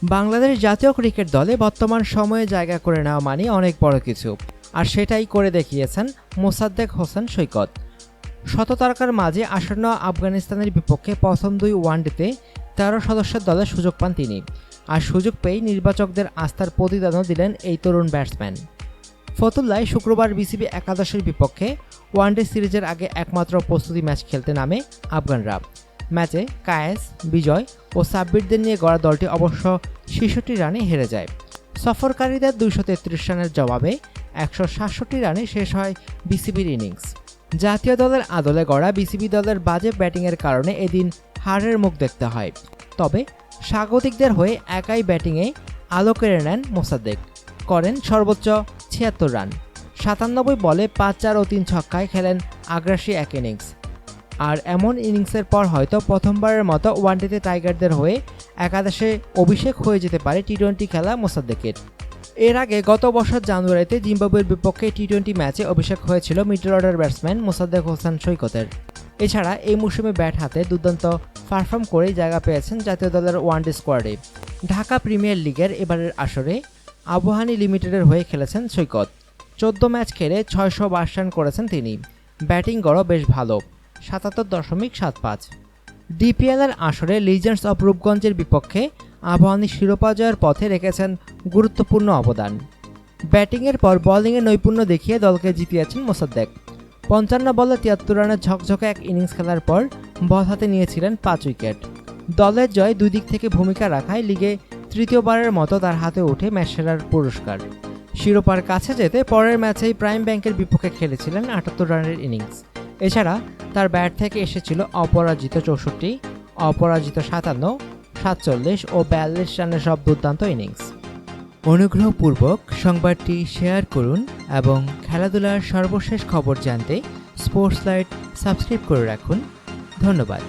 বাংলাদেশ জাতীয় ক্রিকেট দলে বর্তমান সময়ে জায়গা করে নেওয়া মানে অনেক বড় কিছু, আর সেটাই করে দেখিয়েছেন মোসাদ্দেক হোসেন সৈকত। শততারকার মাঝে আসন্ন আফগানিস্তানের বিপক্ষে প্রথম 2 ওয়ানডেতে 13 সদস্যের দলে সুযোগ পান তিনি, আর সুযোগ পেয়েই নির্বাচকদের আস্থার প্রতিদানও দিলেন এই তরুণ ব্যাটসম্যান। ফতুল্লায় শুক্রবার বিসিবি একাদশের বিপক্ষে ওয়ানডে সিরিজের আগে একমাত্র প্রস্তুতি ম্যাচ খেলতে নামে আফগানরা। ম্যাচে কায়েস, বিজয় ও সাব্বিরদের নিয়ে গড়া দলটি অবশ্য 66 রানে হেরে যায়। সফরকারীদের 233 রানের জবাবে 167 রানে শেষ হয় বিসিবির ইনিংস। জাতীয় দলের আদলে গড়া বিসিবি দলের বাজে ব্যাটিংয়ের কারণে এদিন হারের মুখ দেখতে হয়। তবে স্বাগতিকদের হয়ে একাই ব্যাটিংয়ে আলো কেড়ে নেন মোসাদ্দেক, করেন সর্বোচ্চ 76 রান। 97 বলে 5-4 ও 3 ছক্কায় খেলেন আগ্রাসী এক ইনিংস। আর এমন ইনিংসের পর হয়তো প্রথমবারের মতো ওয়ানডেতে টাইগারদের হয়ে একাদশে অভিষেক হয়ে যেতে পারে টি-20 খেলা মোসাদ্দেকের। এর আগে গত বছর জানুয়ারিতে জিম্বাবুয়ের বিপক্ষে টি-20 ম্যাচে অভিষেক হয়েছিল middle order batsman Mosaddek Hossain সৈকতের। এছাড়া এই মৌসুমে ব্যাট হাতে দুর্দান্ত পারফর্ম করেই জায়গা পেয়েছেন জাতীয় দলের ওয়ানডে স্কোয়াডে। ঢাকা প্রিমিয়ার লিগের এবারের আসরে আবহানী লিমিটেডের হয়ে খেলেছেন সৈকত। 14 ম্যাচ খেলে 622 রান করেছেন তিনি। ব্যাটিং গড়ও বেশ ভালো, 77.75। ডিপিএলের আসরে লিজেন্ডস অব রূপগঞ্জের বিপক্ষে আবাহনী শিরোপা জয়ের পথে রেখেছেন গুরুত্বপূর্ণ অবদান। ব্যাটিংয়ের পর বোলিংয়ে নৈপুণ্য দেখিয়ে দলকে জিতিয়েছেন মোসাদ্দেক। 55 বলে 73 রানের ঝকঝকে এক ইনিংস খেলার পর বল হাতে নিয়েছিলেন 5 উইকেট। দলের জয় দুই দিক থেকে ভূমিকা রাখায় লিগে তৃতীয়বারের মতো তার হাতে ওঠে ম্যাচ সেরার পুরস্কার। শিরোপার কাছে যেতে পরের ম্যাচেই প্রাইম ব্যাংকের বিপক্ষে খেলেছিলেন 78 রানের ইনিংস। এছাড়া তার ব্যাট থেকে এসেছিল অপরাজিত 64, অপরাজিত 57, 47 ও 42 রানের সব দুর্দান্ত ইনিংস। অনুগ্রহপূর্বক সংবাদটি শেয়ার করুন এবং খেলাধুলার সর্বশেষ খবর জানতে স্পোর্টস লাইট সাবস্ক্রাইব করে রাখুন। ধন্যবাদ।